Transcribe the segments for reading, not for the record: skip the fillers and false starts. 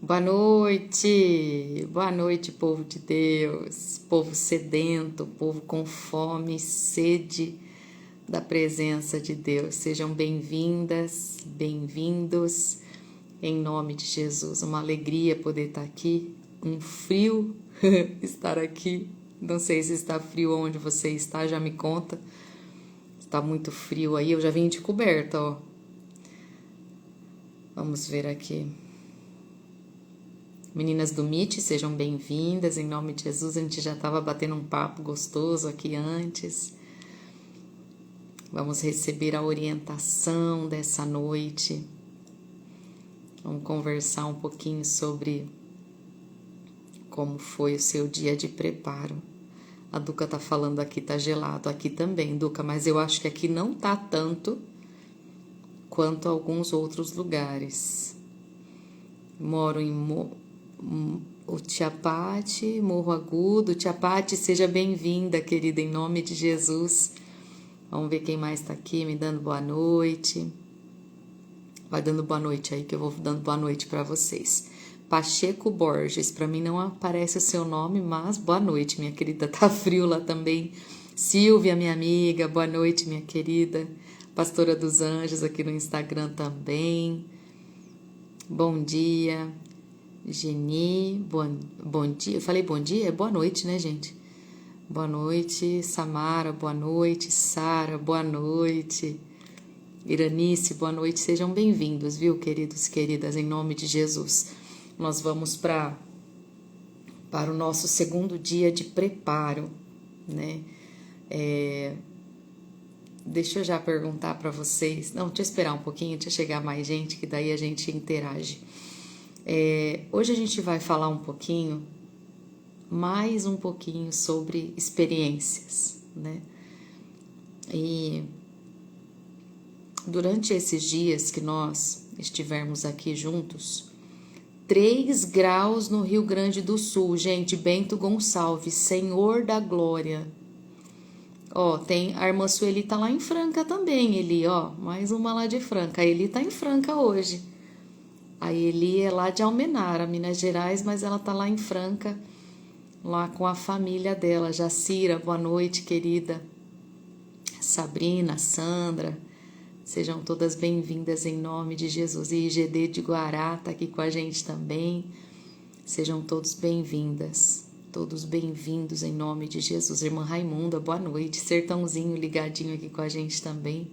Boa noite, povo de Deus, povo sedento, povo com fome e sede da presença de Deus. Sejam bem-vindas, bem-vindos, em nome de Jesus. Uma alegria poder estar aqui, um frio estar aqui. Não sei se está frio onde você está, já me conta. Está muito frio aí, eu já vim de coberta, ó. Vamos ver aqui. Meninas do Meet, sejam bem-vindas, em nome de Jesus. A gente já estava batendo um papo gostoso aqui antes. Vamos receber a orientação dessa noite. Vamos conversar um pouquinho sobre como foi o seu dia de preparo. A Duca tá falando aqui, tá gelado. Aqui também, Duca, mas eu acho que aqui não tá tanto quanto alguns outros lugares. Moro em o Tiapati, Morro Agudo. Tiapati, seja bem-vinda, querida, em nome de Jesus. Vamos ver quem mais tá aqui me dando boa noite. Vai dando boa noite aí que eu vou dando boa noite para vocês. Pacheco Borges, para mim não aparece o seu nome, mas boa noite, minha querida. Tá frio lá também. Silvia, minha amiga, boa noite, minha querida. Pastora dos Anjos aqui no Instagram também. Bom dia. Geni, bom dia. Eu falei bom dia? É boa noite, né, gente? Boa noite, Samara, boa noite, Sara, boa noite. Iranice, boa noite. Sejam bem-vindos, viu, queridos e queridas, em nome de Jesus. Nós vamos para o nosso segundo dia de preparo, né? Deixa eu já perguntar para vocês. Não, deixa eu esperar um pouquinho, deixa chegar mais gente, que daí a gente interage. Hoje a gente vai falar mais um pouquinho sobre experiências, né? E durante esses dias que nós estivermos aqui juntos, 3 graus no Rio Grande do Sul, gente, Bento Gonçalves, Senhor da Glória. Ó, tem a irmã Sueli tá lá em Franca também, Eli, ó, mais uma lá de Franca. A Eli tá em Franca hoje. A Eli é lá de Almenara, Minas Gerais, mas ela tá lá em Franca, lá com a família dela. Jacira, boa noite, querida. Sabrina, Sandra, sejam todas bem-vindas em nome de Jesus. E IGD de Guará tá aqui com a gente também. Sejam todos bem-vindas, todos bem-vindos em nome de Jesus. Irmã Raimunda, boa noite. Sertãozinho ligadinho aqui com a gente também.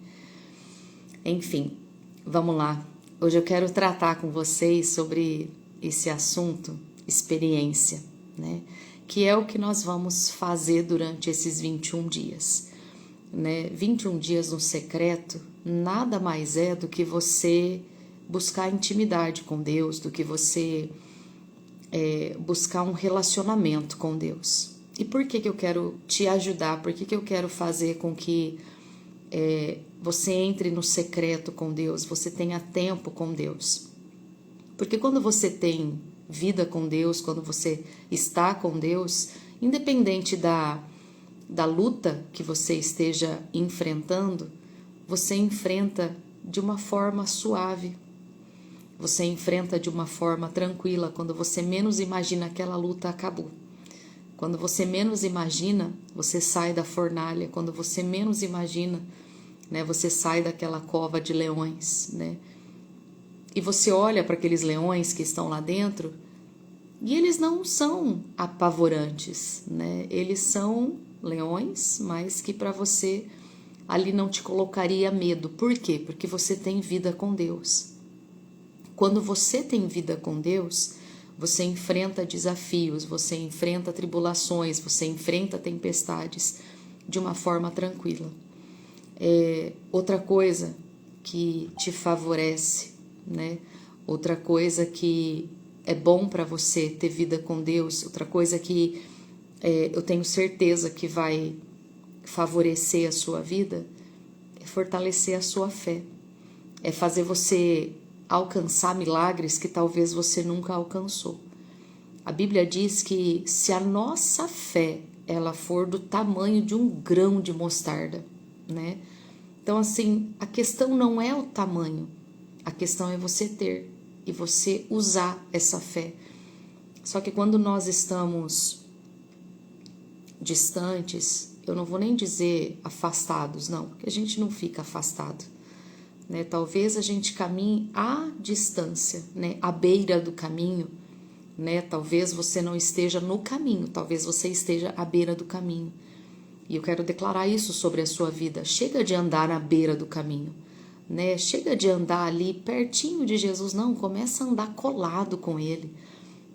Enfim, vamos lá. Hoje eu quero tratar com vocês sobre esse assunto, experiência, né? Que é o que nós vamos fazer durante esses 21 dias, né? 21 dias no secreto nada mais é do que você buscar intimidade com Deus, do que você buscar um relacionamento com Deus. E por que eu quero te ajudar? Por que eu quero fazer com que você entre no secreto com Deus, você tenha tempo com Deus? Porque quando você tem vida com Deus, quando você está com Deus, independente da luta que você esteja enfrentando, você enfrenta de uma forma suave, você enfrenta de uma forma tranquila. Quando você menos imagina, aquela luta acabou. Quando você menos imagina, você sai da fornalha. Quando você menos imagina, né, você sai daquela cova de leões, né? E você olha para aqueles leões que estão lá dentro e eles não são apavorantes, né? Eles são leões, mas que para você ali não te colocaria medo. Por quê? Porque você tem vida com Deus. Quando você tem vida com Deus, você enfrenta desafios, você enfrenta tribulações, você enfrenta tempestades de uma forma tranquila. Outra coisa que te favorece, né? Outra coisa que é bom para você ter vida com Deus, outra coisa que eu tenho certeza que vai favorecer a sua vida, é fortalecer a sua fé, é fazer você alcançar milagres que talvez você nunca alcançou. A Bíblia diz que se a nossa fé ela for do tamanho de um grão de mostarda, né? Então, assim, a questão não é o tamanho, a questão é você ter. e você usar essa fé. Só que quando nós estamos distantes, eu não vou nem dizer afastados, não, porque a gente não fica afastado, né? Talvez a gente caminhe à distância, né? À beira do caminho, né? Talvez você não esteja no caminho, talvez você esteja à beira do caminho. E eu quero declarar isso sobre a sua vida. Chega de andar na beira do caminho, né? Chega de andar ali pertinho de Jesus, não, começa a andar colado com Ele.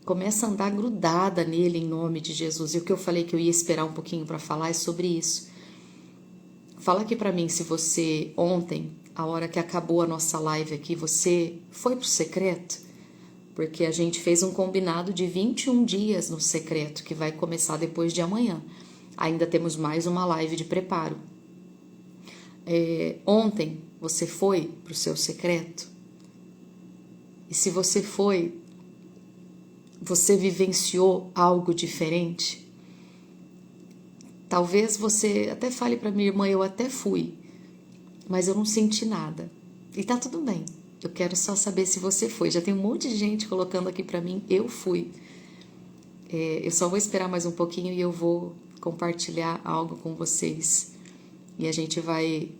Começa a andar grudada nele em nome de Jesus. E o que eu falei que eu ia esperar um pouquinho para falar é sobre isso. Fala aqui para mim se você ontem, a hora que acabou a nossa live aqui, você foi pro secreto? Porque a gente fez um combinado de 21 dias no secreto, que vai começar depois de amanhã. Ainda temos mais uma live de preparo. Ontem você foi pro seu secreto? E se você foi, você vivenciou algo diferente? Talvez você até fale para minha irmã, eu até fui, mas eu não senti nada. E tá tudo bem. Eu quero só saber se você foi. Já tem um monte de gente colocando aqui para mim, eu fui. Eu só vou esperar mais um pouquinho e eu vou compartilhar algo com vocês. E a gente vai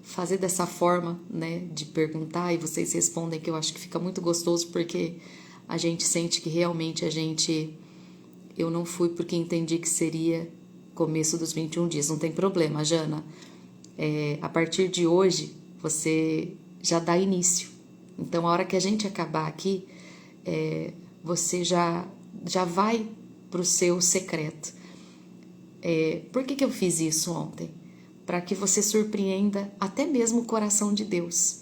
fazer dessa forma, né, de perguntar e vocês respondem, que eu acho que fica muito gostoso, porque a gente sente que realmente eu não fui porque entendi que seria começo dos 21 dias. Não tem problema, Jana. A partir de hoje, você já dá início. Então, a hora que a gente acabar aqui, você já vai para o seu secreto. Por que eu fiz isso ontem? Para que você surpreenda até mesmo o coração de Deus.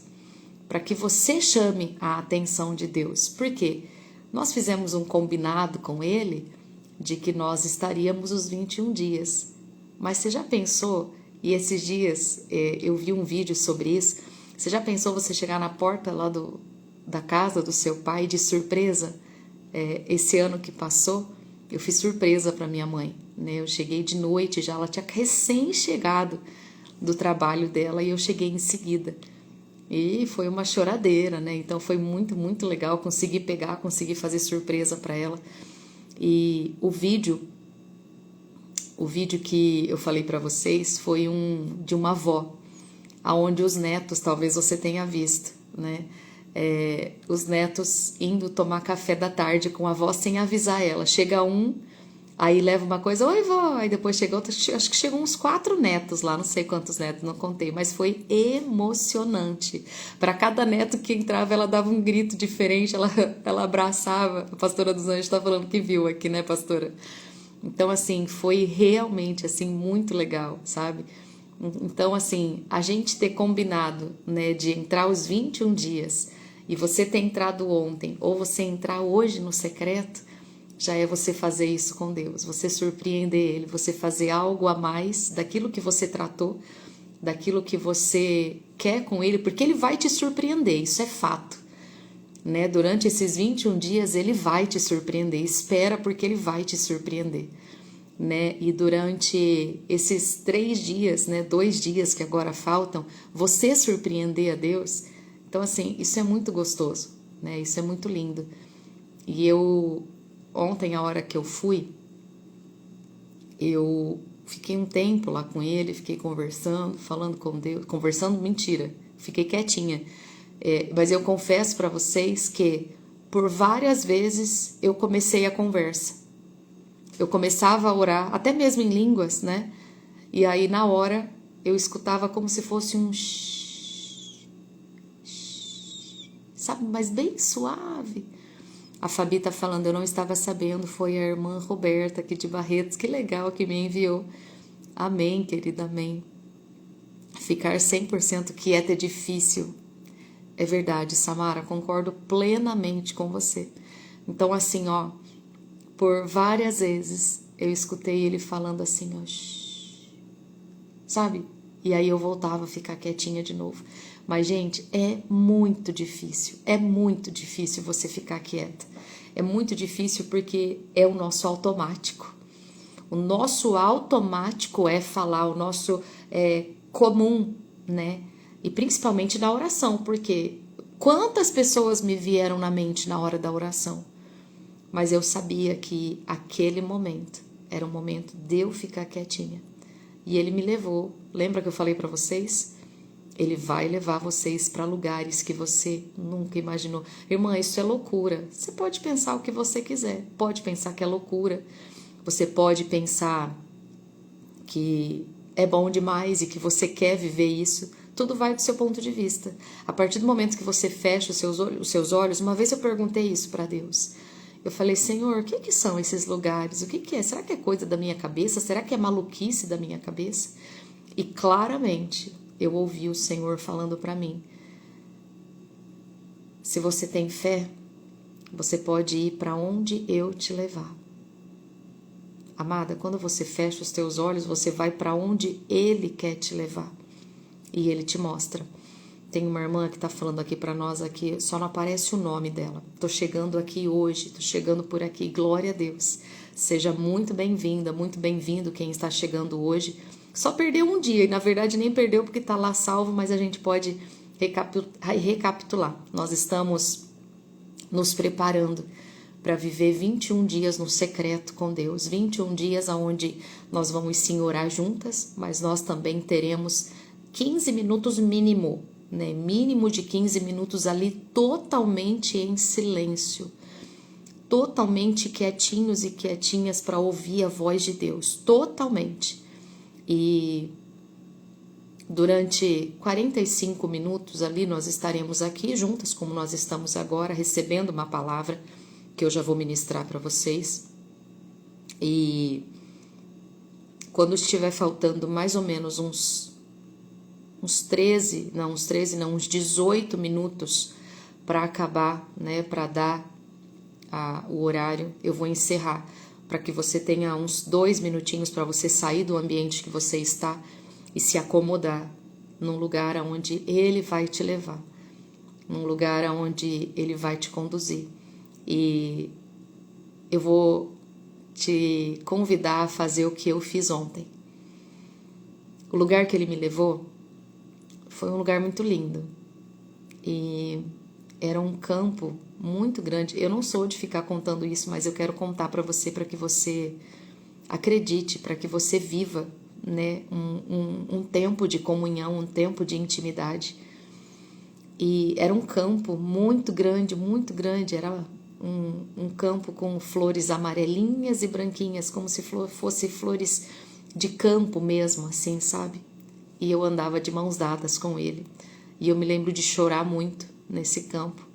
Para que você chame a atenção de Deus. Por quê? Nós fizemos um combinado com Ele de que nós estaríamos os 21 dias. Mas você já pensou, e esses dias eu vi um vídeo sobre isso, você já pensou você chegar na porta lá da casa do seu pai de surpresa? Esse ano que passou, eu fiz surpresa para minha mãe, né? Eu cheguei de noite já, ela tinha recém-chegado do trabalho dela e eu cheguei em seguida. E foi uma choradeira, né? Então foi muito, muito legal conseguir fazer surpresa para ela. E o vídeo que eu falei para vocês foi de uma avó, aonde os netos, talvez você tenha visto, né? Os netos indo tomar café da tarde com a avó sem avisar ela. Chega um, aí leva uma coisa, oi vó, aí depois chega outra, acho que chegou uns 4 netos lá, não sei quantos netos, não contei, mas foi emocionante. Para cada neto que entrava, ela dava um grito diferente, ela abraçava. A pastora dos Anjos está falando que viu aqui, né, pastora? Então, assim, foi realmente, assim, muito legal, sabe? Então, assim, a gente ter combinado, né, de entrar os 21 dias e você ter entrado ontem, ou você entrar hoje no secreto, já é você fazer isso com Deus, você surpreender Ele, você fazer algo a mais daquilo que você tratou, daquilo que você quer com Ele, porque Ele vai te surpreender, isso é fato, né? Durante esses 21 dias Ele vai te surpreender, espera porque Ele vai te surpreender, né? E durante esses 3 dias, né, 2 dias que agora faltam, você surpreender a Deus, então assim, isso é muito gostoso, né? Isso é muito lindo. E ontem, a hora que eu fui, eu fiquei um tempo lá com ele, fiquei conversando, falando com Deus, conversando, mentira, fiquei quietinha. Mas eu confesso para vocês que por várias vezes eu comecei a conversa. Eu começava a orar, até mesmo em línguas, né? E aí na hora eu escutava como se fosse um sabe, mas bem suave. A Fabi tá falando, eu não estava sabendo, foi a irmã Roberta aqui de Barretos, que legal que me enviou. Amém, querida, amém. Ficar 100% quieta é difícil. É verdade, Samara, concordo plenamente com você. Então, assim, ó, por várias vezes eu escutei ele falando assim, ó, sabe? E aí eu voltava a ficar quietinha de novo. Mas, gente, é muito difícil você ficar quieta. É muito difícil porque é o nosso automático. O nosso automático é falar, o nosso comum, né? E principalmente na oração, porque Quantas pessoas me vieram na mente na hora da oração? Mas eu sabia que aquele momento era o momento de eu ficar quietinha. E ele me levou. Lembra que eu falei para vocês? Ele vai levar vocês para lugares que você nunca imaginou. Irmã, isso é loucura. Você pode pensar o que você quiser. Pode pensar que é loucura. Você pode pensar que é bom demais e que você quer viver isso. Tudo vai do seu ponto de vista. A partir do momento que você fecha os seus olhos, uma vez eu perguntei isso para Deus. Eu falei, Senhor, o que são esses lugares? O que é? Será que é coisa da minha cabeça? Será que é maluquice da minha cabeça? E claramente eu ouvi o Senhor falando para mim. Se você tem fé, você pode ir para onde eu te levar. Amada, quando você fecha os teus olhos, você vai para onde Ele quer te levar. E Ele te mostra. Tem uma irmã que está falando aqui para nós aqui, só não aparece o nome dela. Tô chegando aqui hoje, tô chegando por aqui, glória a Deus. Seja muito bem-vinda, muito bem-vindo quem está chegando hoje. Só perdeu um dia, e na verdade nem perdeu porque está lá salvo, mas a gente pode recapitular. Nós estamos nos preparando para viver 21 dias no secreto com Deus, 21 dias onde nós vamos sim orar juntas, mas nós também teremos 15 minutos mínimo, né? Mínimo de 15 minutos ali totalmente em silêncio, totalmente quietinhos e quietinhas para ouvir a voz de Deus, totalmente. E durante 45 minutos ali nós estaremos aqui juntas, como nós estamos agora, recebendo uma palavra que eu já vou ministrar para vocês. E quando estiver faltando mais ou menos uns 18 minutos para acabar, né, para dar o horário, eu vou encerrar, para que você tenha uns 2 minutinhos para você sair do ambiente que você está e se acomodar num lugar aonde Ele vai te levar, num lugar aonde Ele vai te conduzir. E eu vou te convidar a fazer o que eu fiz ontem. O lugar que Ele me levou foi um lugar muito lindo e era um campo muito grande. Eu não sou de ficar contando isso, mas eu quero contar para que você acredite, para que você viva, né, um tempo de comunhão, um tempo de intimidade. E era um campo muito grande, era um campo com flores amarelinhas e branquinhas, como se fosse flores de campo mesmo, assim, sabe? E eu andava de mãos dadas com ele. E eu me lembro de chorar muito nesse campo.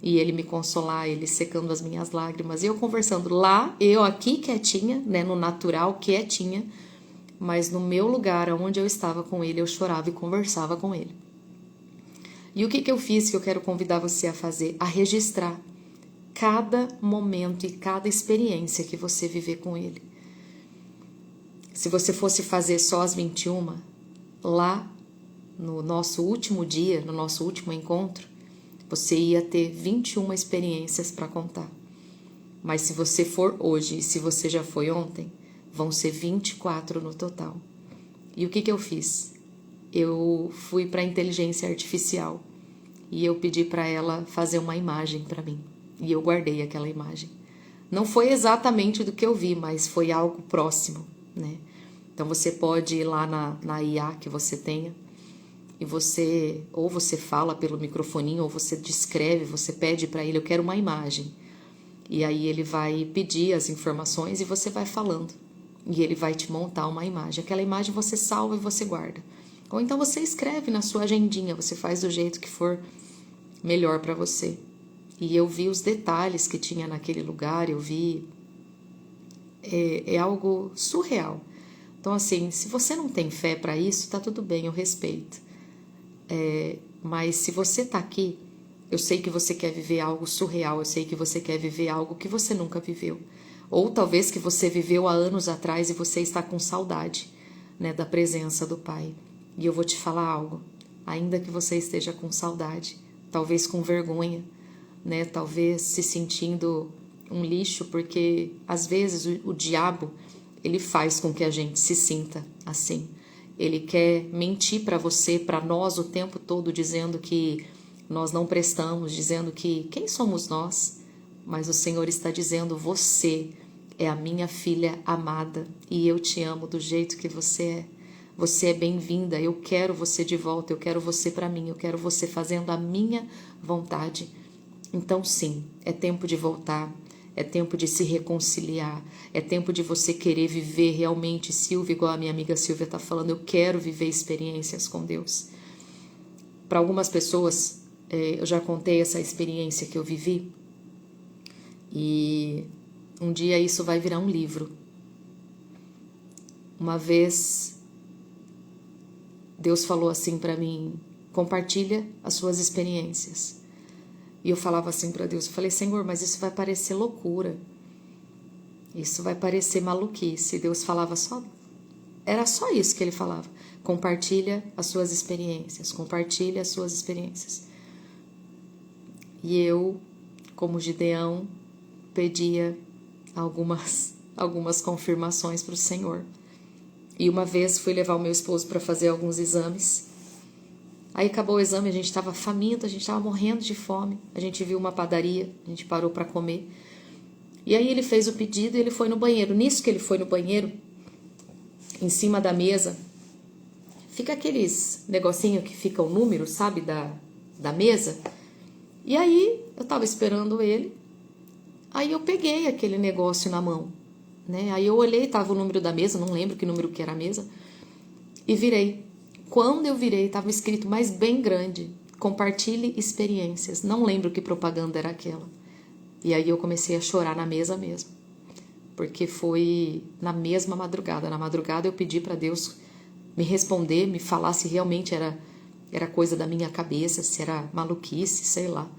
E ele me consolar, ele secando as minhas lágrimas. E eu conversando lá, eu aqui quietinha, né, no natural, quietinha. Mas no meu lugar, onde eu estava com ele, eu chorava e conversava com ele. E o que eu fiz que eu quero convidar você a fazer? A registrar cada momento e cada experiência que você viver com ele. Se você fosse fazer só as 21, lá no nosso último dia, no nosso último encontro, você ia ter 21 experiências para contar. Mas se você for hoje e se você já foi ontem, vão ser 24 no total. E o que eu fiz? Eu fui para a inteligência artificial e eu pedi para ela fazer uma imagem para mim. E eu guardei aquela imagem. Não foi exatamente do que eu vi, mas foi algo próximo, né? Então você pode ir lá na IA que você tenha e você fala pelo microfoninho ou você descreve, você pede para ele, eu quero uma imagem. E aí ele vai pedir as informações e você vai falando. E ele vai te montar uma imagem. Aquela imagem você salva e você guarda. Ou então você escreve na sua agendinha, você faz do jeito que for melhor para você. E eu vi os detalhes que tinha naquele lugar, eu vi... É algo surreal. Então, assim, se você não tem fé para isso, tá tudo bem, eu respeito. Mas se você tá aqui, eu sei que você quer viver algo surreal, eu sei que você quer viver algo que você nunca viveu. Ou talvez que você viveu há anos atrás e você está com saudade, né, da presença do Pai. E eu vou te falar algo, ainda que você esteja com saudade, talvez com vergonha, né, talvez se sentindo um lixo, porque às vezes o diabo, ele faz com que a gente se sinta assim. Ele quer mentir para você, para nós o tempo todo, dizendo que nós não prestamos, dizendo que quem somos nós? Mas o Senhor está dizendo, você é a minha filha amada e eu te amo do jeito que você é. Você é bem-vinda, eu quero você de volta, eu quero você para mim, eu quero você fazendo a minha vontade. Então sim, é tempo de voltar, é tempo de se reconciliar, é tempo de você querer viver realmente, Silvia, igual a minha amiga Silvia está falando, eu quero viver experiências com Deus. Para algumas pessoas, eu já contei essa experiência que eu vivi e um dia isso vai virar um livro. Uma vez Deus falou assim para mim, compartilha as suas experiências. E eu falava assim para Deus, eu falei, Senhor, mas isso vai parecer loucura. Isso vai parecer maluquice. Deus falava era só isso que ele falava. Compartilha as suas experiências, compartilha as suas experiências. E eu, como Gideão, pedia algumas confirmações para o Senhor. E uma vez fui levar o meu esposo para fazer alguns exames. Aí acabou o exame, a gente estava faminto, a gente estava morrendo de fome. A gente viu uma padaria, a gente parou para comer. E aí ele fez o pedido e ele foi no banheiro. Nisso que ele foi no banheiro, em cima da mesa, fica aqueles negocinho que fica o número, sabe, da mesa. E aí eu estava esperando ele. Aí eu peguei aquele negócio na mão, né? Aí eu olhei, estava o número da mesa, não lembro que número que era a mesa, e virei. Quando eu virei, estava escrito, mas bem grande, compartilhe experiências. Não lembro que propaganda era aquela. E aí eu comecei a chorar na mesa mesmo, porque foi na mesma madrugada. Na madrugada eu pedi para Deus me responder, me falar se realmente era coisa da minha cabeça, se era maluquice, sei lá.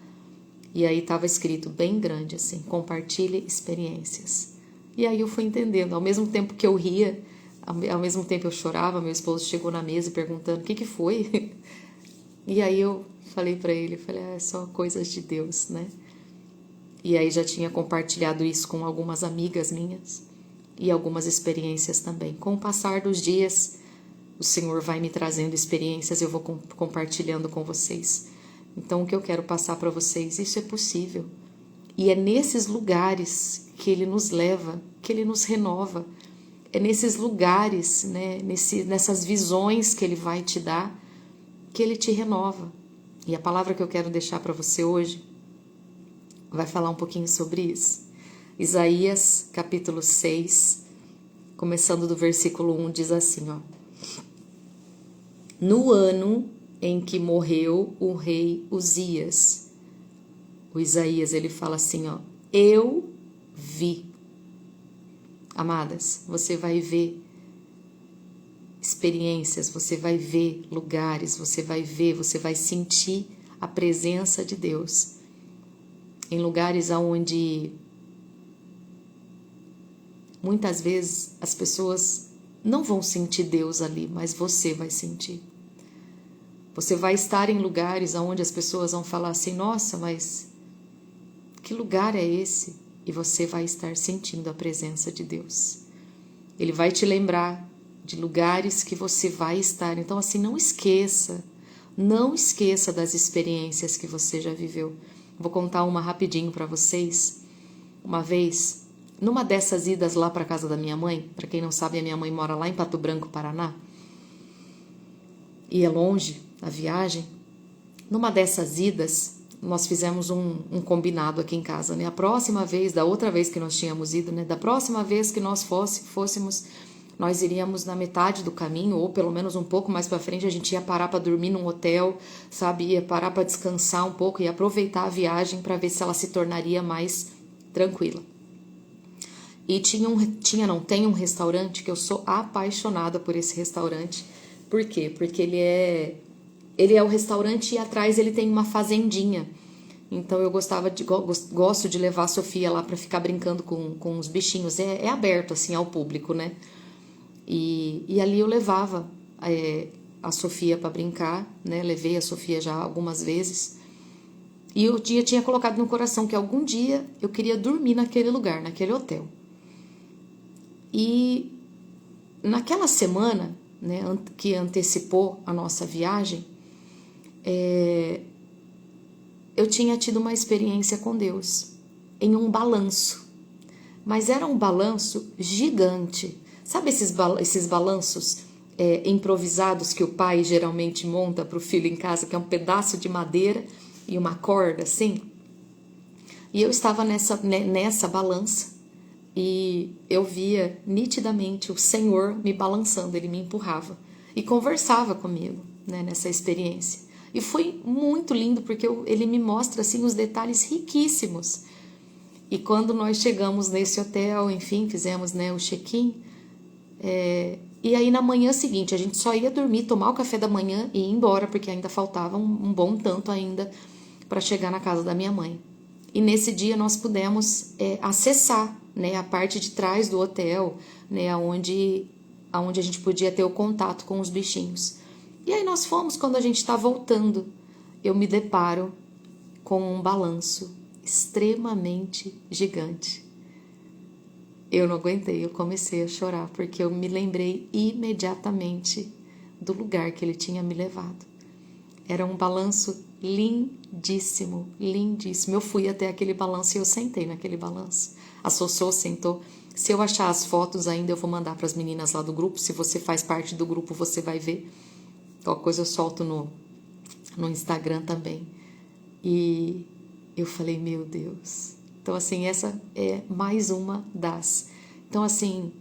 E aí estava escrito bem grande assim, compartilhe experiências. E aí eu fui entendendo, ao mesmo tempo que eu ria, ao mesmo tempo eu chorava, meu esposo chegou na mesa perguntando o que foi. E aí eu falei para ele, é só coisas de Deus, né? E aí já tinha compartilhado isso com algumas amigas minhas e algumas experiências também. Com o passar dos dias, o Senhor vai me trazendo experiências e eu vou compartilhando com vocês. Então o que eu quero passar para vocês, isso é possível. E é nesses lugares que Ele nos leva, que Ele nos renova. É nesses lugares, né, nessas visões que Ele vai te dar, que Ele te renova. E a palavra que eu quero deixar para você hoje vai falar um pouquinho sobre isso. Isaías, capítulo 6, começando do versículo 1, diz assim, ó. No ano em que morreu o rei Uzias, o Isaías, ele fala assim, ó, eu vi. Amadas, você vai ver experiências, você vai ver lugares, você vai sentir a presença de Deus em lugares onde muitas vezes as pessoas não vão sentir Deus ali, mas você vai sentir. Você vai estar em lugares onde as pessoas vão falar assim, nossa, mas que lugar é esse? E você vai estar sentindo a presença de Deus. Ele vai te lembrar de lugares que você vai estar. Então, assim, não esqueça das experiências que você já viveu. Vou contar uma rapidinho para vocês. Uma vez, numa dessas idas lá para casa da minha mãe, para quem não sabe, a minha mãe mora lá em Pato Branco, Paraná, e é longe a viagem. Numa dessas idas, nós fizemos um combinado aqui em casa, né? A próxima vez, da outra vez que nós tínhamos ido, né? Da próxima vez que nós fôssemos, nós iríamos na metade do caminho, ou pelo menos um pouco mais para frente, a gente ia parar para dormir num hotel, sabe? Ia parar para descansar um pouco e aproveitar a viagem para ver se ela se tornaria mais tranquila. E tem um restaurante que eu sou apaixonada por esse restaurante. Por quê? Porque ele é o restaurante e atrás ele tem uma fazendinha. Então eu gosto de levar a Sofia lá para ficar brincando com os bichinhos. É aberto assim ao público, né? E ali eu levava a Sofia para brincar, né? Levei a Sofia já algumas vezes. E eu tinha colocado no coração que algum dia eu queria dormir naquele lugar, naquele hotel. E naquela semana, né, que antecipou a nossa viagem, eu tinha tido uma experiência com Deus em um balanço, mas era um balanço gigante. Sabe esses balanços improvisados que o pai geralmente monta para o filho em casa, que é um pedaço de madeira e uma corda assim? E eu estava nessa balança e eu via nitidamente o Senhor me balançando, Ele me empurrava e conversava comigo, né, nessa experiência. E foi muito lindo porque Ele me mostra assim os detalhes riquíssimos. E quando nós chegamos nesse hotel, enfim, fizemos, né, o check-in, e aí na manhã seguinte a gente só ia dormir, tomar o café da manhã e ir embora, porque ainda faltava um bom tanto ainda para chegar na casa da minha mãe. E nesse dia nós pudemos acessar, né, a parte de trás do hotel, né, onde a gente podia ter o contato com os bichinhos. E aí nós fomos, quando a gente está voltando, eu me deparo com um balanço extremamente gigante. Eu não aguentei, eu comecei a chorar, porque eu me lembrei imediatamente do lugar que ele tinha me levado. Era um balanço lindíssimo, lindíssimo. Eu fui até aquele balanço e eu sentei naquele balanço. A Sossô sentou. Se eu achar as fotos ainda, eu vou mandar para as meninas lá do grupo. Se você faz parte do grupo, você vai ver. Qualquer coisa eu solto no Instagram também. E eu falei, meu Deus. Então, assim, essa é mais uma das. Então, assim,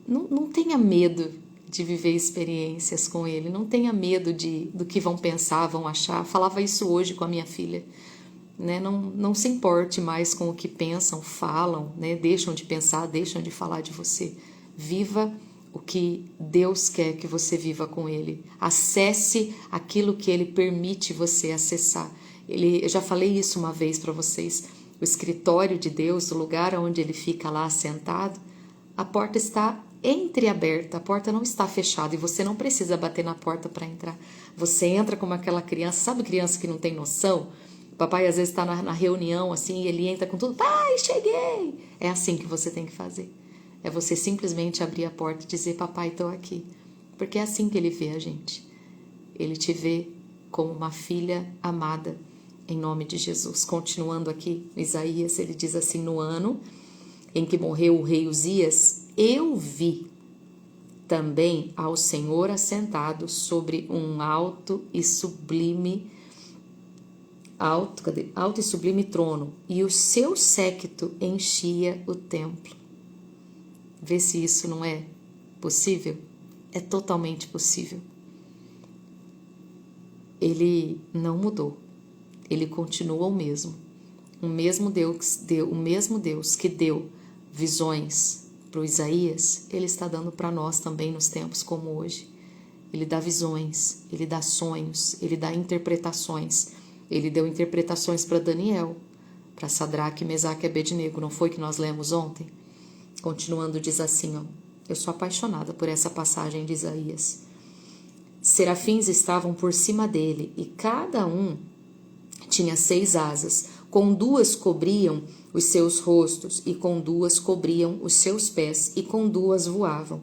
não tenha medo de viver experiências com ele. Não tenha medo do que vão pensar, vão achar. Falava isso hoje com a minha filha. Né? Não se importe mais com o que pensam, falam, né? Deixam de pensar, deixam de falar de você. Viva o que Deus quer que você viva com Ele. Acesse aquilo que Ele permite você acessar. Eu já falei isso uma vez para vocês. O escritório de Deus, o lugar onde Ele fica lá sentado, a porta está entreaberta, a porta não está fechada e você não precisa bater na porta para entrar. Você entra como aquela criança, sabe criança que não tem noção? O papai às vezes está na reunião assim e ele entra com tudo, pai, cheguei! É assim que você tem que fazer. É você simplesmente abrir a porta e dizer, papai, estou aqui. Porque é assim que ele vê a gente. Ele te vê como uma filha amada, em nome de Jesus. Continuando aqui, Isaías, ele diz assim, no ano em que morreu o rei Uzias, eu vi também ao Senhor assentado sobre um alto e sublime trono, e o seu séquito enchia o templo. Vê se isso não é possível? É totalmente possível. Ele não mudou. Ele continua o mesmo. O mesmo Deus que deu visões para o Isaías, ele está dando para nós também nos tempos como hoje. Ele dá visões, ele dá sonhos, ele dá interpretações. Ele deu interpretações para Daniel, para Sadraque, Mesaque e Abednego. Não foi que nós lemos ontem? Continuando, diz assim, ó, eu sou apaixonada por essa passagem de Isaías. Serafins estavam por cima dele e cada um tinha 6 asas. Com 2 cobriam os seus rostos e com 2 cobriam os seus pés e com 2 voavam.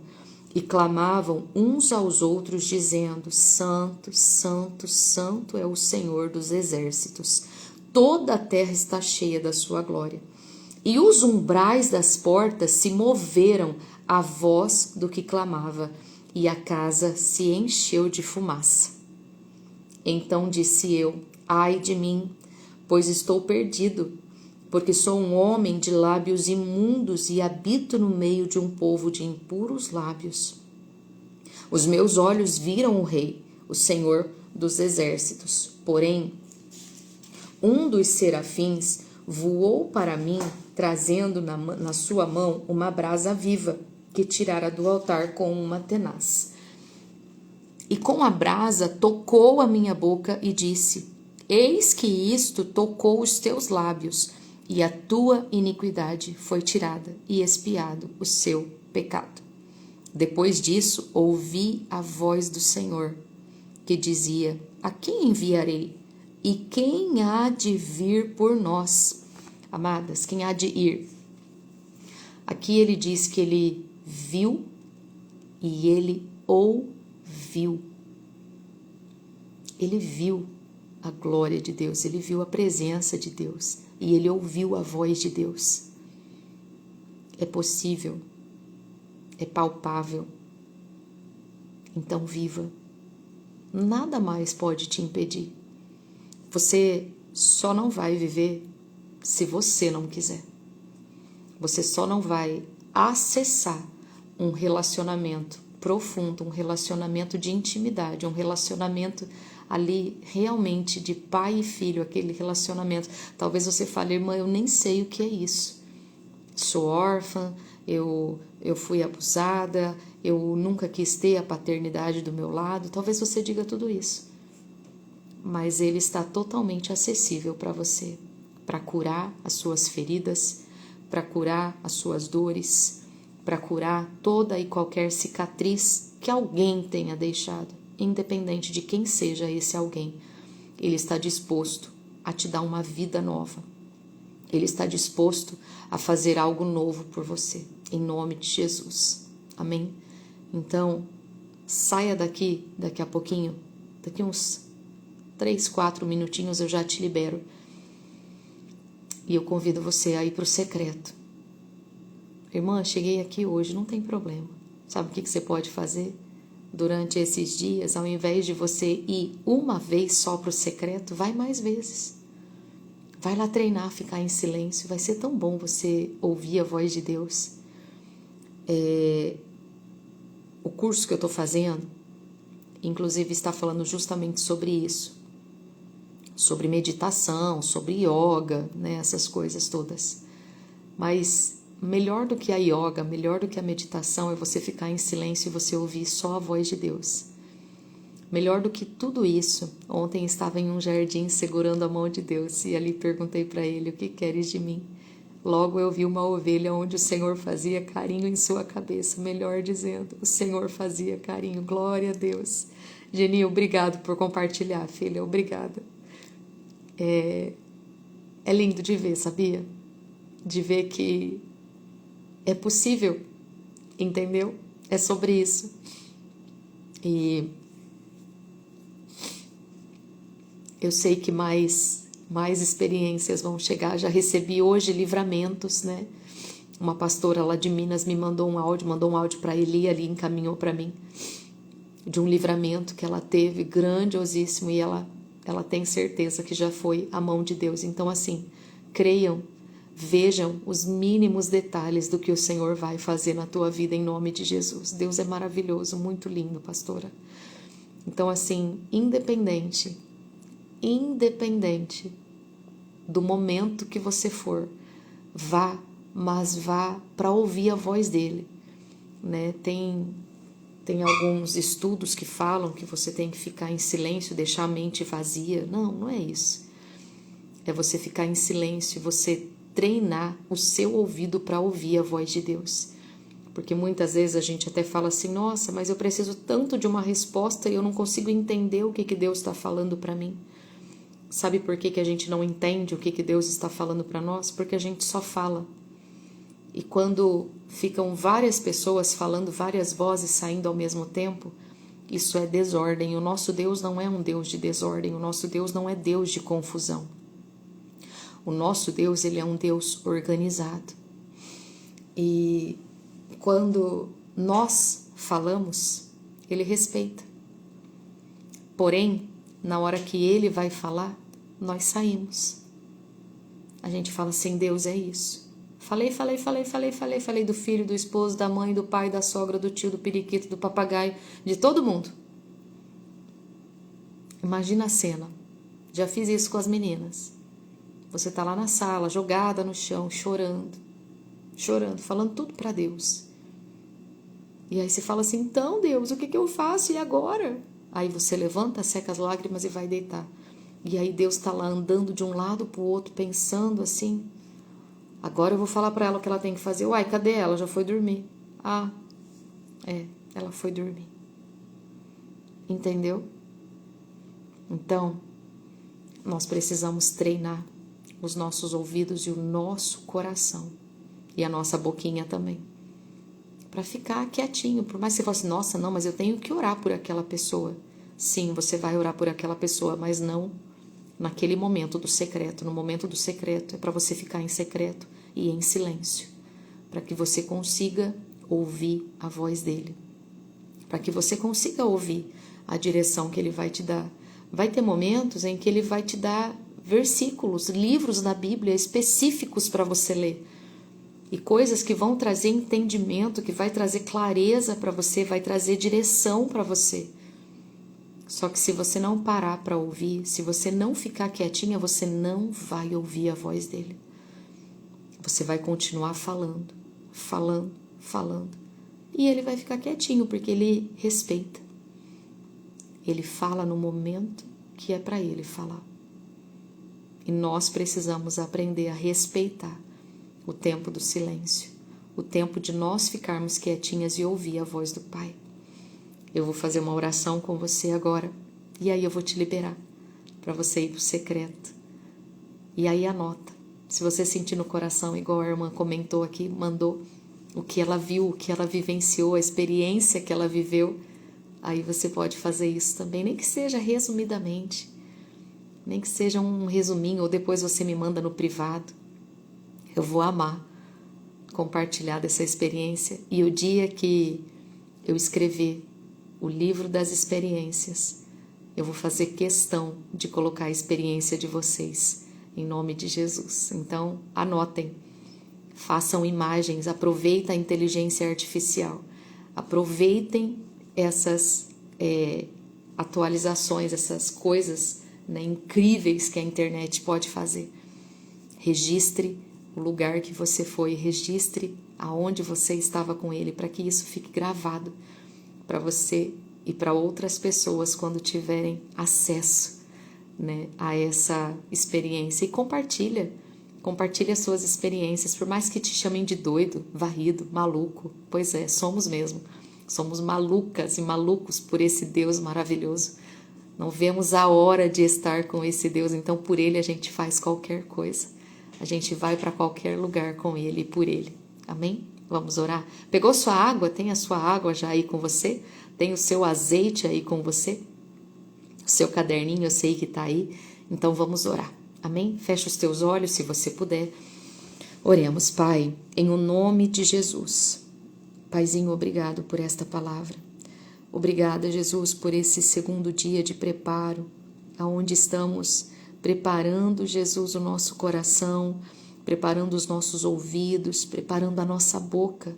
E clamavam uns aos outros dizendo, Santo, Santo, Santo é o Senhor dos exércitos. Toda a terra está cheia da sua glória. E os umbrais das portas se moveram à voz do que clamava, e a casa se encheu de fumaça. Então disse eu, ai de mim, pois estou perdido, porque sou um homem de lábios imundos e habito no meio de um povo de impuros lábios. Os meus olhos viram o Rei, o Senhor dos exércitos. Porém, um dos serafins voou para mim, trazendo na sua mão uma brasa viva, que tirara do altar com uma tenaz. E com a brasa tocou a minha boca e disse, eis que isto tocou os teus lábios, e a tua iniquidade foi tirada, e expiado o seu pecado. Depois disso, ouvi a voz do Senhor, que dizia, a quem enviarei? E quem há de vir por nós? Amadas, quem há de ir? Aqui ele diz que ele viu e ele ouviu. Ele viu. a glória de Deus, ele viu a presença de Deus e ele ouviu a voz de Deus. É possível, é palpável. Então viva. Nada mais pode te impedir. Você só não vai viver se você não quiser. Você só não vai acessar um relacionamento profundo, um relacionamento de intimidade, um relacionamento ali realmente de pai e filho, aquele relacionamento. Talvez você fale, irmã, eu nem sei o que é isso. Sou órfã, eu fui abusada, eu nunca quis ter a paternidade do meu lado. Talvez você diga tudo isso. Mas ele está totalmente acessível para você, para curar as suas feridas, para curar as suas dores, para curar toda e qualquer cicatriz que alguém tenha deixado, independente de quem seja esse alguém. Ele está disposto a te dar uma vida nova. Ele está disposto a fazer algo novo por você, em nome de Jesus. Amém? Então, saia daqui a pouquinho, daqui uns 3, 4 minutinhos eu já te libero. E eu convido você a ir para o secreto. Irmã, cheguei aqui hoje, não tem problema. Sabe o que você pode fazer? Durante esses dias, ao invés de você ir uma vez só para o secreto, vai mais vezes. Vai lá treinar, ficar em silêncio. Vai ser tão bom você ouvir a voz de Deus. O curso que eu estou fazendo, inclusive, está falando justamente sobre isso. Sobre meditação, sobre yoga, né, essas coisas todas. Mas melhor do que a yoga, melhor do que a meditação é você ficar em silêncio e você ouvir só a voz de Deus. Melhor do que tudo isso, ontem estava em um jardim segurando a mão de Deus e ali perguntei para ele, o que queres de mim? Logo eu vi uma ovelha onde o Senhor fazia carinho em sua cabeça, melhor dizendo, o Senhor fazia carinho, glória a Deus. Geninho, obrigado por compartilhar, filha, obrigada. É lindo de ver, sabia? De ver que é possível, entendeu? É sobre isso. E eu sei que mais experiências vão chegar. Já recebi hoje livramentos, né? Uma pastora lá de Minas me mandou um áudio para Eli, ali encaminhou para mim, de um livramento que ela teve, grandiosíssimo, e ela tem certeza que já foi a mão de Deus. Então, assim, creiam, vejam os mínimos detalhes do que o Senhor vai fazer na tua vida em nome de Jesus. Deus é maravilhoso, muito lindo, pastora. Então, assim, independente do momento que você for, mas vá para ouvir a voz dele, né? Tem alguns estudos que falam que você tem que ficar em silêncio, deixar a mente vazia. Não é isso. É você ficar em silêncio, você treinar o seu ouvido para ouvir a voz de Deus. Porque muitas vezes a gente até fala assim, nossa, mas eu preciso tanto de uma resposta e eu não consigo entender o que Deus está falando para mim. Sabe por que a gente não entende o que Deus está falando para nós? Porque a gente só fala. E quando ficam várias pessoas falando, várias vozes saindo ao mesmo tempo, isso é desordem. O nosso Deus não é um Deus de desordem, o nosso Deus não é Deus de confusão. O nosso Deus, ele é um Deus organizado. E quando nós falamos, ele respeita. Porém, na hora que ele vai falar, nós saímos. A gente fala assim, Deus, é isso. Falei do filho, do esposo, da mãe, do pai, da sogra, do tio, do periquito, do papagaio, de todo mundo. Imagina a cena. Já fiz isso com as meninas. Você tá lá na sala, jogada no chão, chorando, falando tudo para Deus. E aí você fala assim, então Deus, o que eu faço e agora? Aí você levanta, seca as lágrimas e vai deitar. E aí Deus está lá andando de um lado para o outro, pensando assim, agora eu vou falar para ela o que ela tem que fazer. Uai, cadê ela? Já foi dormir. Ah, ela foi dormir. Entendeu? Então, nós precisamos treinar os nossos ouvidos e o nosso coração. E a nossa boquinha também. Para ficar quietinho. Por mais que você fale assim, nossa, não, mas eu tenho que orar por aquela pessoa. Sim, você vai orar por aquela pessoa, mas não naquele momento do secreto. No momento do secreto é para você ficar em secreto e em silêncio, para que você consiga ouvir a voz dele, para que você consiga ouvir a direção que ele vai te dar. Vai ter momentos em que ele vai te dar versículos, livros da Bíblia específicos para você ler. E coisas que vão trazer entendimento, que vai trazer clareza para você, vai trazer direção para você. Só que se você não parar para ouvir, se você não ficar quietinha, você não vai ouvir a voz dele. Você vai continuar falando, falando, falando. E ele vai ficar quietinho, porque ele respeita. Ele fala no momento que é para ele falar. E nós precisamos aprender a respeitar o tempo do silêncio, o tempo de nós ficarmos quietinhas e ouvir a voz do Pai. Eu vou fazer uma oração com você agora, e aí eu vou te liberar para você ir para o secreto. E aí anota, se você sentir no coração, igual a irmã comentou aqui, mandou o que ela viu, o que ela vivenciou, a experiência que ela viveu, aí você pode fazer isso também, nem que seja resumidamente, nem que seja um resuminho, ou depois você me manda no privado. Eu vou amar compartilhar dessa experiência. E o dia que eu escrever o livro das experiências, eu vou fazer questão de colocar a experiência de vocês, em nome de Jesus. Então, anotem, façam imagens, aproveitem a inteligência artificial, aproveitem essas atualizações, essas coisas, né, incríveis que a internet pode fazer. Registre o lugar que você foi, registre aonde você estava com ele, para que isso fique gravado para você e para outras pessoas quando tiverem acesso, né, a essa experiência. E compartilha as suas experiências, por mais que te chamem de doido, varrido, maluco. Pois é, somos mesmo. Somos malucas e malucos por esse Deus maravilhoso. Não vemos a hora de estar com esse Deus, então por ele a gente faz qualquer coisa. A gente vai para qualquer lugar com ele e por ele. Amém? Vamos orar? Pegou sua água? Tem a sua água já aí com você? Tem o seu azeite aí com você? O seu caderninho eu sei que está aí. Então vamos orar. Amém? Fecha os teus olhos se você puder. Oremos, Pai, em o nome de Jesus. Paizinho, obrigado por esta palavra. Obrigada, Jesus, por esse segundo dia de preparo, aonde estamos preparando, Jesus, o nosso coração, preparando os nossos ouvidos, preparando a nossa boca,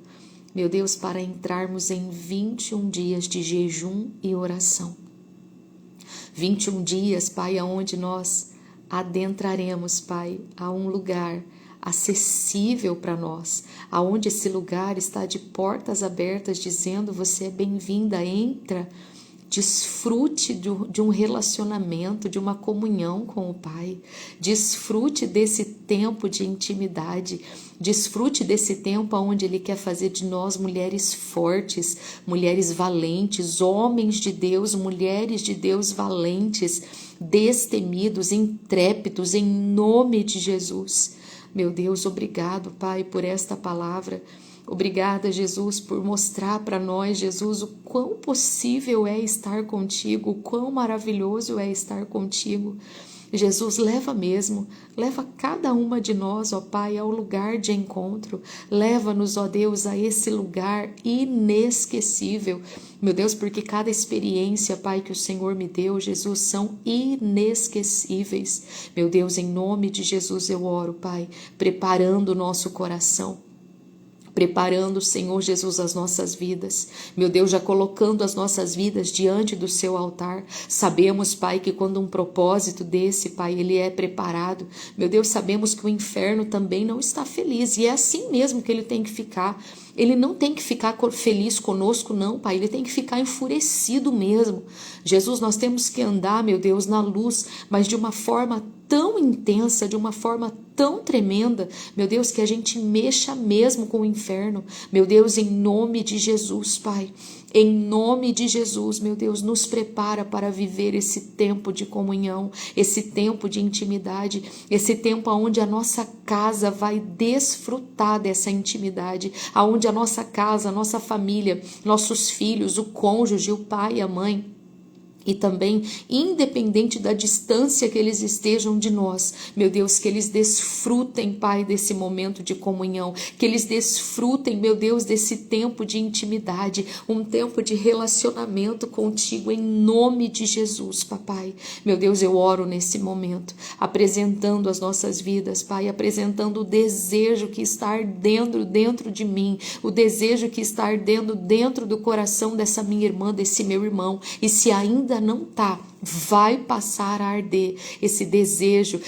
meu Deus, para entrarmos em 21 dias de jejum e oração. 21 dias, Pai, aonde nós adentraremos, Pai, a um lugar acessível para nós, aonde esse lugar está de portas abertas, dizendo: você é bem-vinda, entra, desfrute de um relacionamento, de uma comunhão com o Pai, desfrute desse tempo de intimidade, desfrute desse tempo onde Ele quer fazer de nós mulheres fortes, mulheres valentes, homens de Deus, mulheres de Deus valentes, destemidos, intrépidos, em nome de Jesus. Meu Deus, obrigado, Pai, por esta palavra. Obrigada, Jesus, por mostrar para nós, Jesus, o quão possível é estar contigo, o quão maravilhoso é estar contigo. Jesus, leva cada uma de nós, ó Pai, ao lugar de encontro. Leva-nos, ó Deus, a esse lugar inesquecível. Meu Deus, porque cada experiência, Pai, que o Senhor me deu, Jesus, são inesquecíveis. Meu Deus, em nome de Jesus eu oro, Pai, preparando o nosso coração, preparando, Senhor Jesus, as nossas vidas. Meu Deus, já colocando as nossas vidas diante do seu altar. Sabemos, Pai, que quando um propósito desse, Pai, ele é preparado, meu Deus, sabemos que o inferno também não está feliz, e é assim mesmo que ele tem que ficar. Ele não tem que ficar feliz conosco, não, Pai. Ele tem que ficar enfurecido mesmo. Jesus, nós temos que andar, meu Deus, na luz, mas de uma forma tão intensa, de uma forma tão tremenda, meu Deus, que a gente mexa mesmo com o inferno. Meu Deus, em nome de Jesus, Pai, em nome de Jesus, meu Deus, nos prepara para viver esse tempo de comunhão, esse tempo de intimidade, esse tempo onde a nossa casa vai desfrutar dessa intimidade, aonde a nossa casa, a nossa família, nossos filhos, o cônjuge, o pai e a mãe, E também, independente da distância que eles estejam de nós, meu Deus, que eles desfrutem, Pai, desse momento de comunhão, que eles desfrutem, meu Deus, desse tempo de intimidade, um tempo de relacionamento contigo, em nome de Jesus, Papai. Meu Deus, eu oro nesse momento, apresentando as nossas vidas, Pai, apresentando o desejo que está ardendo dentro de mim, o desejo que está ardendo dentro do coração dessa minha irmã, desse meu irmão, e se ainda não tá, vai passar a arder esse desejo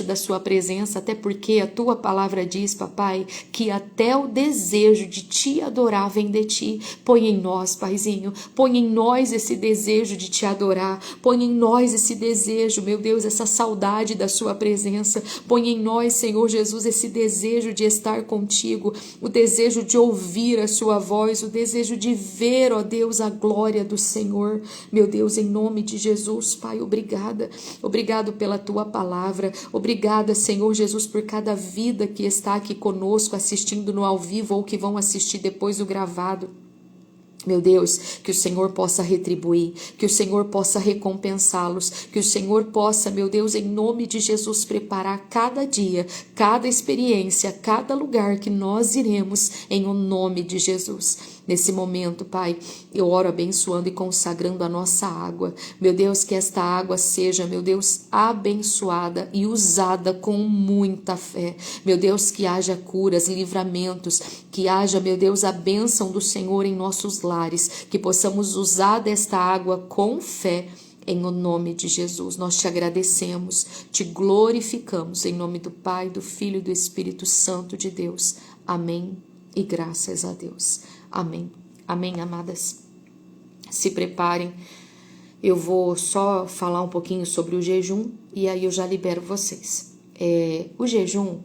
da sua presença, até porque a tua palavra diz, Papai, que até o desejo de te adorar vem de ti. Põe em nós, Paizinho, põe em nós esse desejo de te adorar, põe em nós esse desejo, meu Deus, essa saudade da sua presença, põe em nós, Senhor Jesus, esse desejo de estar contigo, o desejo de ouvir a sua voz, o desejo de ver, ó Deus, a glória do Senhor. Meu Deus, em nome de Jesus, Pai, obrigada. Obrigado pela tua palavra. Obrigada, Senhor Jesus, por cada vida que está aqui conosco, assistindo no ao vivo ou que vão assistir depois do gravado. Meu Deus, que o Senhor possa retribuir, que o Senhor possa recompensá-los, que o Senhor possa, meu Deus, em nome de Jesus, preparar cada dia, cada experiência, cada lugar que nós iremos, em o nome de Jesus. Nesse momento, Pai, eu oro abençoando e consagrando a nossa água. Meu Deus, que esta água seja, meu Deus, abençoada e usada com muita fé. Meu Deus, que haja curas, livramentos, que haja, meu Deus, a bênção do Senhor em nossos lares, que possamos usar desta água com fé, em o nome de Jesus. Nós te agradecemos, te glorificamos, em nome do Pai, do Filho e do Espírito Santo de Deus. Amém e graças a Deus. Amém. Amém, amadas. Se preparem. Eu vou só falar um pouquinho sobre o jejum e aí eu já libero vocês. O jejum,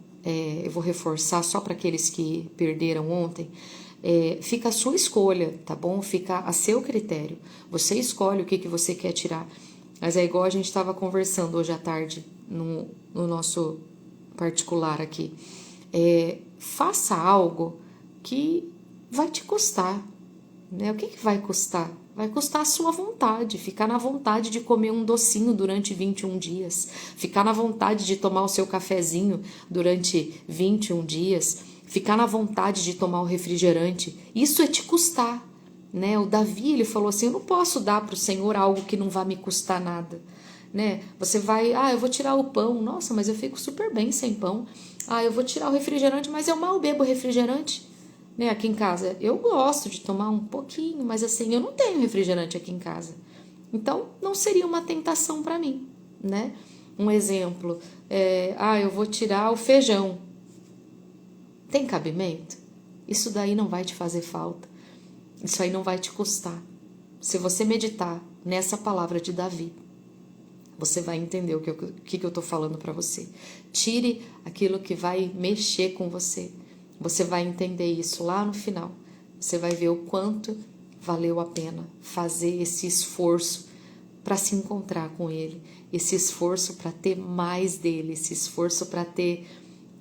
eu vou reforçar só para aqueles que perderam ontem, fica a sua escolha, tá bom? Fica a seu critério. Você escolhe o que você quer tirar. Mas é igual a gente estava conversando hoje à tarde no nosso particular aqui. Faça algo que vai te custar, né? O que vai custar? Vai custar a sua vontade, ficar na vontade de comer um docinho durante 21 dias, ficar na vontade de tomar o seu cafezinho durante 21 dias, ficar na vontade de tomar o refrigerante. Isso é te custar, né? O Davi, ele falou assim, eu não posso dar para o Senhor algo que não vai me custar nada, né? Você vai, eu vou tirar o pão, nossa, mas eu fico super bem sem pão. Eu vou tirar o refrigerante, mas eu mal bebo refrigerante. Né, aqui em casa, eu gosto de tomar um pouquinho, mas assim, eu não tenho refrigerante aqui em casa. Então, não seria uma tentação para mim, né? Um exemplo, eu vou tirar o feijão. Tem cabimento? Isso daí não vai te fazer falta. Isso aí não vai te custar. Se você meditar nessa palavra de Davi, você vai entender o que eu tô falando para você. Tire aquilo que vai mexer com você. Você vai entender isso lá no final. Você vai ver o quanto valeu a pena fazer esse esforço para se encontrar com Ele, esse esforço para ter mais dele, esse esforço para ter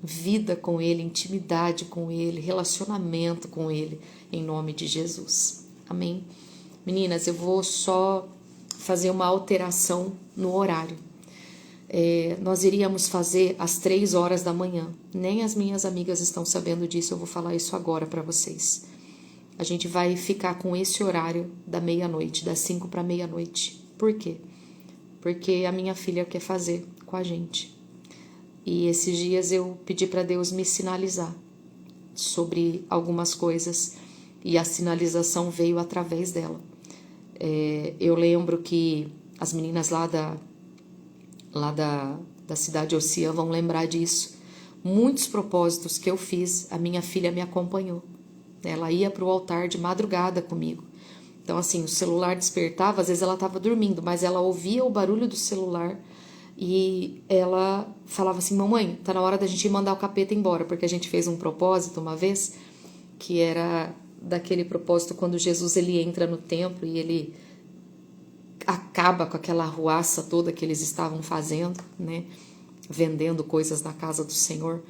vida com Ele, intimidade com Ele, relacionamento com Ele, em nome de Jesus. Amém? Meninas, eu vou só fazer uma alteração no horário. Nós iríamos fazer às 3 horas da manhã. Nem as minhas amigas estão sabendo disso, eu vou falar isso agora para vocês. A gente vai ficar com esse horário da meia-noite, das 5 para meia-noite. Por quê? Porque a minha filha quer fazer com a gente. E esses dias eu pedi para Deus me sinalizar sobre algumas coisas e a sinalização veio através dela. Eu lembro que as meninas lá da cidade Oceã vão lembrar disso. Muitos propósitos que eu fiz, a minha filha me acompanhou. Ela ia para o altar de madrugada comigo. Então, assim, o celular despertava, às vezes ela estava dormindo, mas ela ouvia o barulho do celular e ela falava assim, mamãe, tá na hora da gente mandar o capeta embora, porque a gente fez um propósito uma vez, que era daquele propósito quando Jesus ele entra no templo e ele acaba com aquela arruaça toda que eles estavam fazendo, né? Vendendo coisas na casa do Senhor.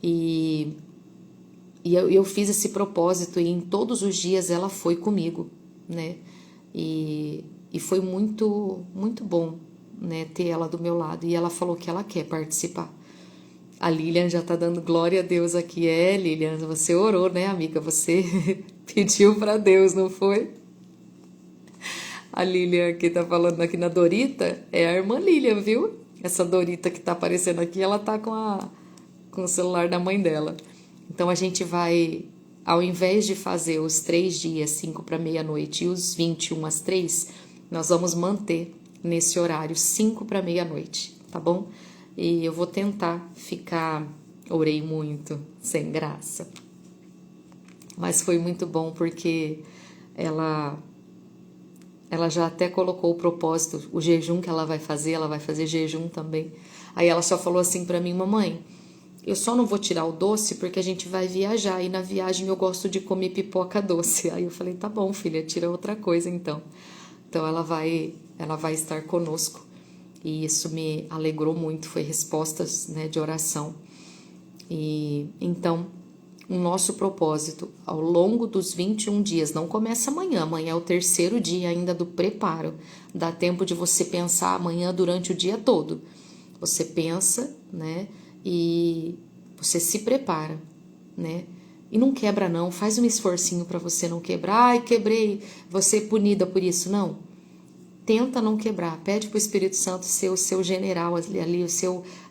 E eu fiz esse propósito e em todos os dias ela foi comigo, né? E E foi muito, muito bom, né, ter ela do meu lado. E ela falou que ela quer participar. A Lilian já tá dando glória a Deus aqui. É, Lilian, você orou, né, amiga? Você pediu para Deus, não foi? A Lilian que tá falando aqui na Dorita é a irmã Lilian, viu? Essa Dorita que tá aparecendo aqui, ela tá com o celular da mãe dela. Então a gente vai, ao invés de fazer os 3 dias, 5 para meia-noite e os 21 às 3, nós vamos manter nesse horário 5 para meia-noite, tá bom? E eu vou tentar ficar, orei muito, sem graça. Mas foi muito bom porque ela já até colocou o propósito, o jejum que ela vai fazer jejum também. Aí ela só falou assim pra mim, mamãe, eu só não vou tirar o doce porque a gente vai viajar e na viagem eu gosto de comer pipoca doce. Aí eu falei, tá bom, filha, tira outra coisa então. Então ela vai estar conosco e isso me alegrou muito, foi respostas, né, de oração. E então o nosso propósito ao longo dos 21 dias, não começa amanhã, amanhã é o 3º dia ainda do preparo, dá tempo de você pensar amanhã durante o dia todo. Você pensa, né, e você se prepara, né, e não quebra não, faz um esforcinho para você não quebrar, ai quebrei, você é punida por isso, não. Tenta não quebrar, pede para o Espírito Santo ser o seu general ali,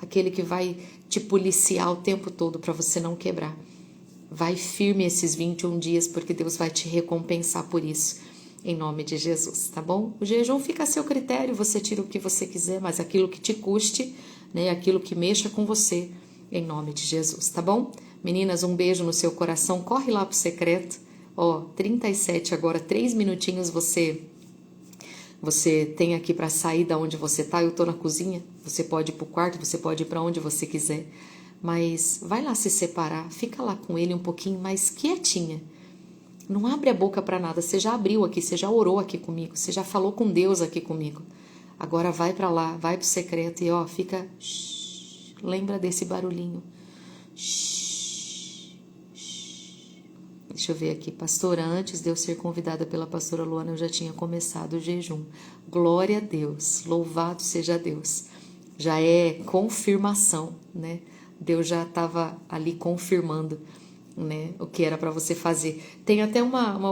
aquele que vai te policiar o tempo todo para você não quebrar. Vai firme esses 21 dias, porque Deus vai te recompensar por isso, em nome de Jesus, tá bom? O jejum fica a seu critério, você tira o que você quiser, mas aquilo que te custe, né, aquilo que mexa com você, em nome de Jesus, tá bom? Meninas, um beijo no seu coração, corre lá pro secreto, ó, 37 agora, 3 minutinhos você tem aqui para sair da onde você tá, eu tô na cozinha, você pode ir pro quarto, você pode ir para onde você quiser, mas vai lá se separar, fica lá com ele um pouquinho mais quietinha. Não abre a boca para nada, você já abriu aqui, você já orou aqui comigo, você já falou com Deus aqui comigo. Agora vai para lá, vai pro secreto e ó, fica... Shh, lembra desse barulhinho. Shh, shh. Deixa eu ver aqui, pastora, antes de eu ser convidada pela pastora Luana, eu já tinha começado o jejum. Glória a Deus, louvado seja Deus. Já é confirmação, né? Deus já estava ali confirmando, né, o que era para você fazer. Tem até uma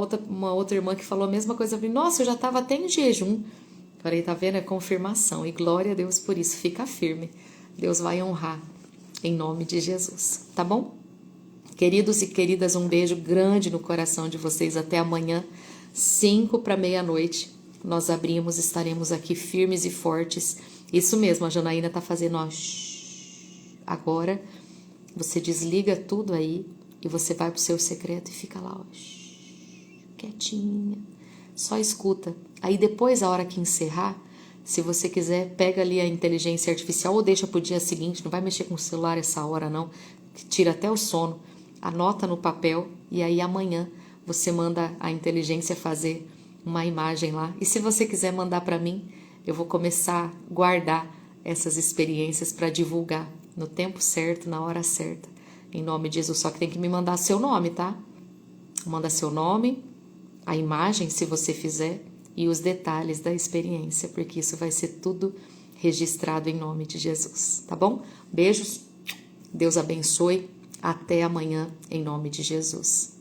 outra irmã que falou a mesma coisa para mim. Nossa, eu já estava até em jejum. Falei, tá vendo? É confirmação. E glória a Deus por isso. Fica firme. Deus vai honrar em nome de Jesus. Tá bom? Queridos e queridas, um beijo grande no coração de vocês. Até amanhã, 5 para meia-noite. Nós abrimos, estaremos aqui firmes e fortes. Isso mesmo, a Janaína tá fazendo, ó. Agora, você desliga tudo aí e você vai pro seu secreto e fica lá, ó, quietinha, só escuta. Aí depois, a hora que encerrar, se você quiser, pega ali a inteligência artificial ou deixa pro dia seguinte, não vai mexer com o celular essa hora não, que tira até o sono, anota no papel e aí amanhã você manda a inteligência fazer uma imagem lá. E se você quiser mandar para mim, eu vou começar a guardar essas experiências para divulgar no tempo certo, na hora certa, em nome de Jesus. Só que tem que me mandar seu nome, tá? Manda seu nome, a imagem, se você fizer, e os detalhes da experiência, porque isso vai ser tudo registrado em nome de Jesus, tá bom? Beijos, Deus abençoe, até amanhã, em nome de Jesus.